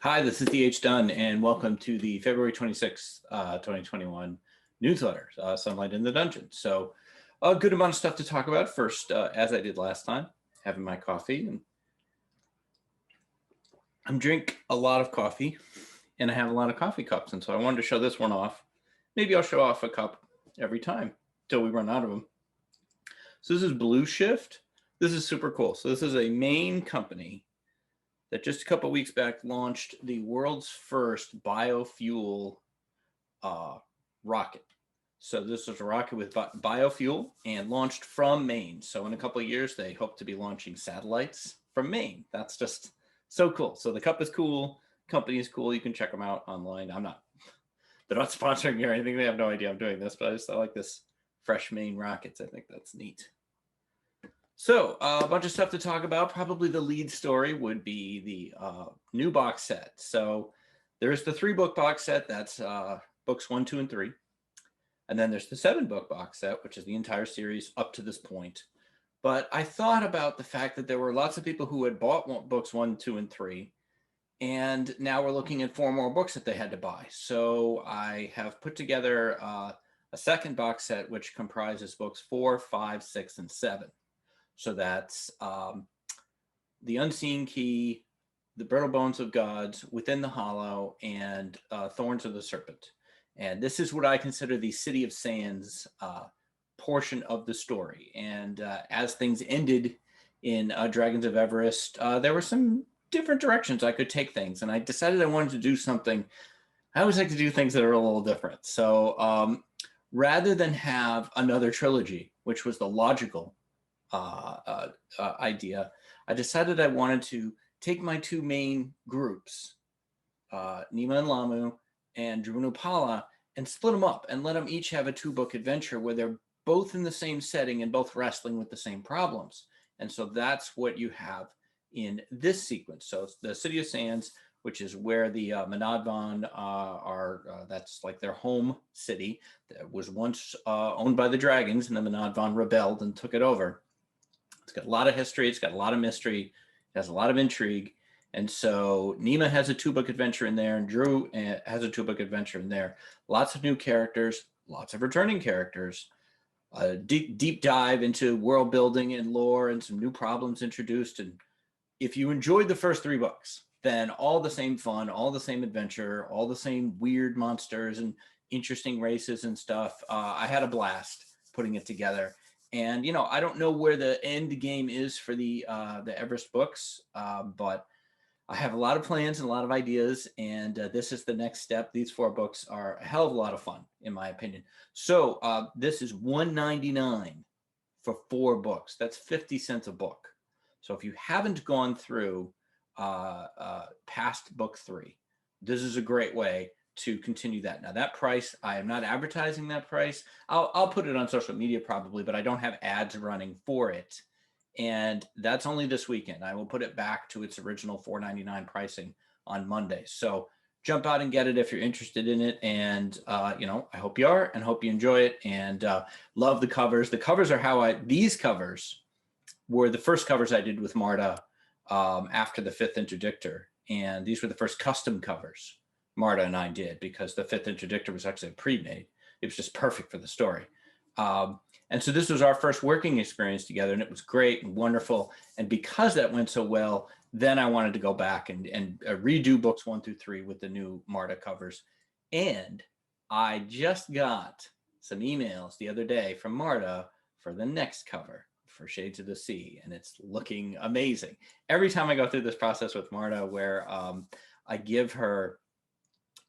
Hi, this is DH Dunn, and welcome to the February 26th, 2021 newsletter, Sunlight in the Dungeon. So a good amount of stuff to talk about. First, as I did last time, having my coffee. And I'm drink a lot of coffee, and I have a lot of coffee cups. And so I wanted to show this one off. Maybe I'll show off a cup every time till we run out of them. So this is Blue Shift. This is super cool. So this is a Maine company that just a couple of weeks back launched the world's first biofuel rocket. So this was a rocket with biofuel and launched from Maine. So in a couple of years, they hope to be launching satellites from Maine. That's just so cool. So the cup is cool. Company is cool. You can check them out online. They're not sponsoring me or anything. They have no idea I'm doing this, but I like this fresh Maine rockets. I think that's neat. So a bunch of stuff to talk about. Probably the lead story would be the new box set. So there's the 3-book box set. That's books 1, 2, and 3. And then there's the 7-book box set, which is the entire series up to this point. But I thought about the fact that there were lots of people who had bought books 1, 2, and 3. And now we're looking at 4 more books that they had to buy. So I have put together a second box set, which comprises books 4, 5, 6, and 7. So that's The Unseen Key, The Brittle Bones of Gods, Within the Hollow, and Thorns of the Serpent. And this is what I consider the City of Sands portion of the story. And as things ended in Dragons of Everest, there were some different directions I could take things. And I decided I wanted to do something. I always like to do things that are a little different. So rather than have another trilogy, which was the logical idea, I decided I wanted to take my 2 main groups, Nima and Lamu and Drunupala, and split them up and let them each have a 2-book adventure where they're both in the same setting and both wrestling with the same problems. And so that's what you have in this sequence. So the City of Sands, which is where the Manadvan are, that's like their home city that was once owned by the dragons, and the Manadvan rebelled and took it over. It's got a lot of history. It's got a lot of mystery. It has a lot of intrigue. And so Nima has a 2-book adventure in there, and Drew has a 2-book adventure in there. Lots of new characters, lots of returning characters, a deep dive into world building and lore, and some new problems introduced. And if you enjoyed the first 3 books, then all the same fun, all the same adventure, all the same weird monsters and interesting races and stuff. I had a blast putting it together. And, you know, I don't know where the end game is for the Everest books, but I have a lot of plans and a lot of ideas, and this is the next step. These 4 books are a hell of a lot of fun, in my opinion. So this is $1.99 for 4 books. That's 50 cents a book. So if you haven't gone through past book 3, this is a great way to continue that. Now that price, I am not advertising that price. I'll put it on social media probably, but I don't have ads running for it. And that's only this weekend. I will put it back to its original $4.99 pricing on Monday. So jump out and get it if you're interested in it. And, you know, I hope you are, and hope you enjoy it, and love the covers. The covers are these covers were the first covers I did with Marta after the 5th Interdictor. And these were the first custom covers Marta and I did, because the 5th Interdictor was actually pre-made. It was just perfect for the story. And so this was our first working experience together, and it was great and wonderful. And because that went so well, then I wanted to go back and redo books 1 through 3 with the new Marta covers. And I just got some emails the other day from Marta for the next cover for Shades of the Sea, and it's looking amazing. Every time I go through this process with Marta, where I give her,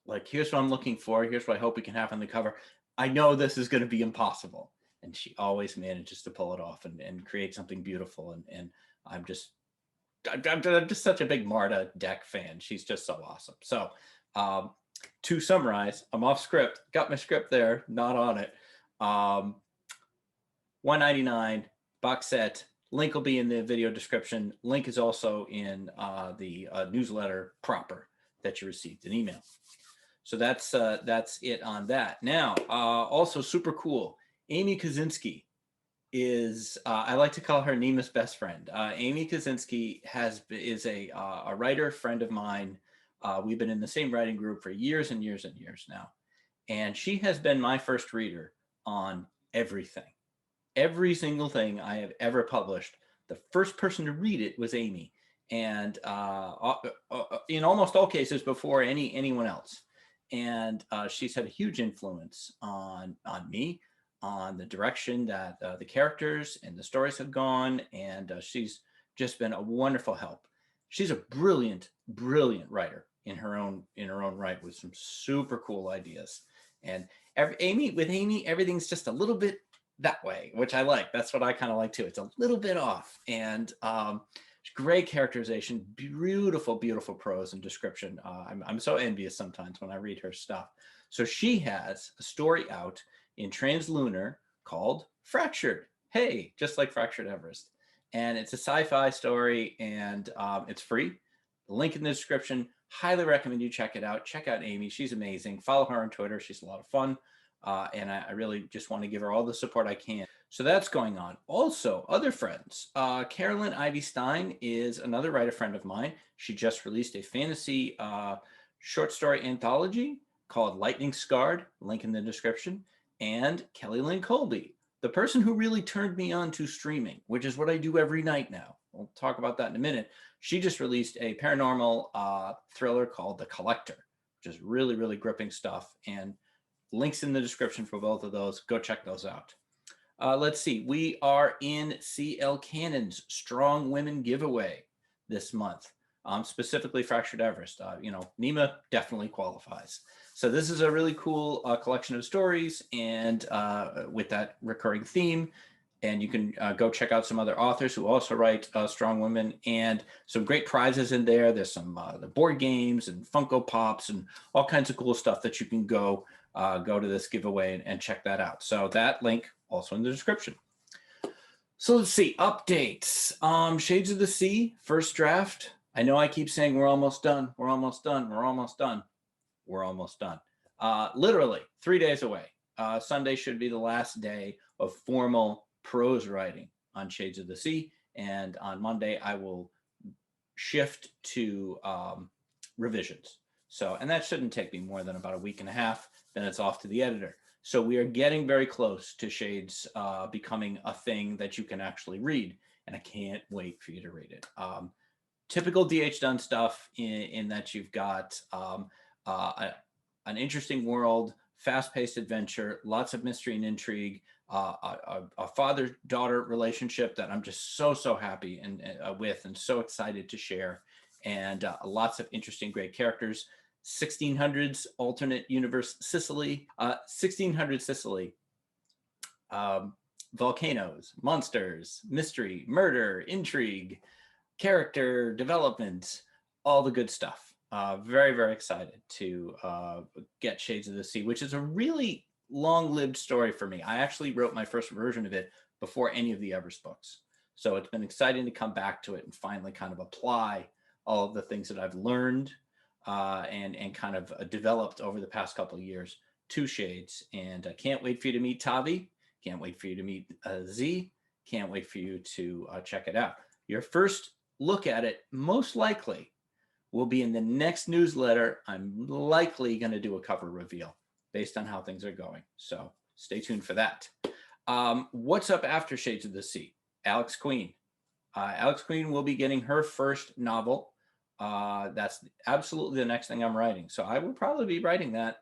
like, here's what I'm looking for, here's what I hope we can have on the cover, I know this is going to be impossible. And she always manages to pull it off and create something beautiful. And I'm just such a big Marta Dec fan. She's just so awesome. So to summarize, I'm off script, got my script there, not on it. $1.99 box set. Link will be in the video description. Link is also in the newsletter proper that you received an email. So that's it on that. Now, also super cool, Amy Kaczynski is, I like to call her Nima's best friend. Amy Kaczynski is a writer friend of mine. We've been in the same writing group for years and years and years now. And she has been my first reader on everything. Every single thing I have ever published, the first person to read it was Amy. And in almost all cases before anyone else. And she's had a huge influence on me, on the direction that the characters and the stories have gone. And she's just been a wonderful help. She's a brilliant writer in her own right, with some super cool ideas. And Amy, everything's just a little bit that way, which I like. That's what I kind of like too. It's a little bit off, and great characterization, beautiful prose and description. I'm so envious sometimes when I read her stuff. So she has a story out in Translunar called Fractured. Hey, just like Fractured Everest. And it's a sci-fi story, and it's free. The link in the description. Highly recommend you check it out. Check out Amy. She's amazing. Follow her on Twitter. She's a lot of fun. And I really just want to give her all the support I can. So that's going on. Also, other friends. Carolyn Ivy Stein is another writer friend of mine. She just released a fantasy short story anthology called Lightning Scarred. Link in the description. And Kelly Lynn Colby, the person who really turned me on to streaming, which is what I do every night now. We'll talk about that in a minute. She just released a paranormal thriller called The Collector, which is really gripping stuff. And links in the description for both of those. Go check those out. Let's see. We are in CL Cannon's Strong Women giveaway this month, specifically Fractured Everest. Nima definitely qualifies. So this is a really cool collection of stories, and with that recurring theme. And you can go check out some other authors who also write Strong Women, and some great prizes in there. There's some the board games and Funko Pops and all kinds of cool stuff that you can go to this giveaway and check that out. So that link also in the description. So let's see, updates. Shades of the Sea, first draft. I know I keep saying we're almost done. We're almost done. We're almost done. We're almost done. Literally 3 days away. Sunday should be the last day of formal prose writing on Shades of the Sea, and on Monday I will shift to revisions. So, and that shouldn't take me more than about a week and a half. Then it's off to the editor. So we are getting very close to Shades becoming a thing that you can actually read, and I can't wait for you to read it. Typical D.H. Dunn stuff in that you've got an interesting world, fast-paced adventure, lots of mystery and intrigue, a father-daughter relationship that I'm just so happy with and so excited to share, and lots of interesting, great characters. 1600s alternate universe Sicily, 1600 Sicily, volcanoes, monsters, mystery, murder, intrigue, character development, all the good stuff. Very excited to get Shades of the Sea, which is a really long-lived story for me. I actually wrote my first version of it before any of the Everest books. So it's been exciting to come back to it and finally kind of apply all of the things that I've learned and kind of developed over the past couple of years to Shades. And I can't wait for you to meet Tavi. Can't wait for you to meet Z. Can't wait for you to check it out. Your first look at it most likely will be in the next newsletter. I'm likely going to do a cover reveal based on how things are going. So stay tuned for that. What's up after Shades of the Sea? Alex Queen. Alex Queen will be getting her first novel. That's absolutely the next thing I'm writing. So I will probably be writing that,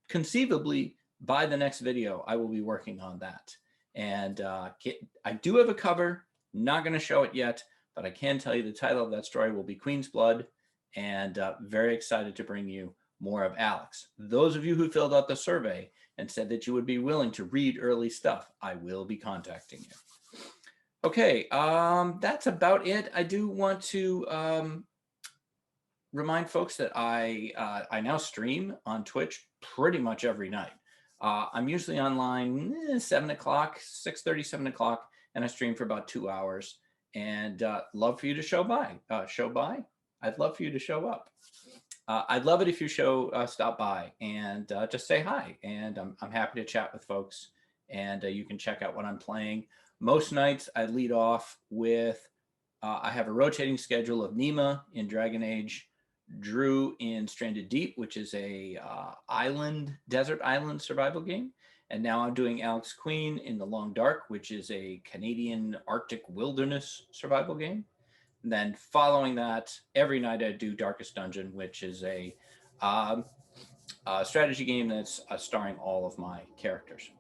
conceivably by the next video, I will be working on that. And I do have a cover, not going to show it yet, but I can tell you the title of that story will be Queen's Blood, and very excited to bring you more of Alex. Those of you who filled out the survey and said that you would be willing to read early stuff, I will be contacting you. Okay, that's about it. I do want to remind folks that I now stream on Twitch pretty much every night. I'm usually online 7 o'clock, 6:30, 7 o'clock, and I stream for about 2 hours. And love for you to show by. I'd love for you to show up. I'd love it if you stop by and just say hi. And I'm happy to chat with folks. And you can check out what I'm playing. Most nights I lead off with, I have a rotating schedule of Nima in Dragon Age, Drew in Stranded Deep, which is a desert island survival game. And now I'm doing Alex Queen in The Long Dark, which is a Canadian Arctic wilderness survival game. And then following that, every night I do Darkest Dungeon, which is a strategy game that's starring all of my characters.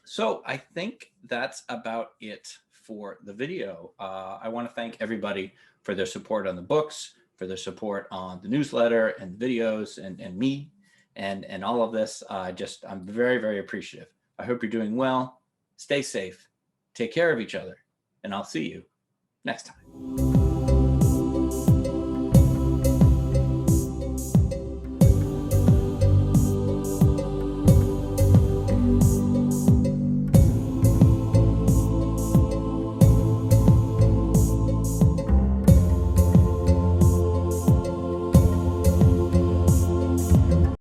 So I think that's about it for the video. I want to thank everybody for their support on the books, for their support on the newsletter and the videos and me and all of this. I'm very, very appreciative. I hope you're doing well. Stay safe. Take care of each other. And I'll see you next time.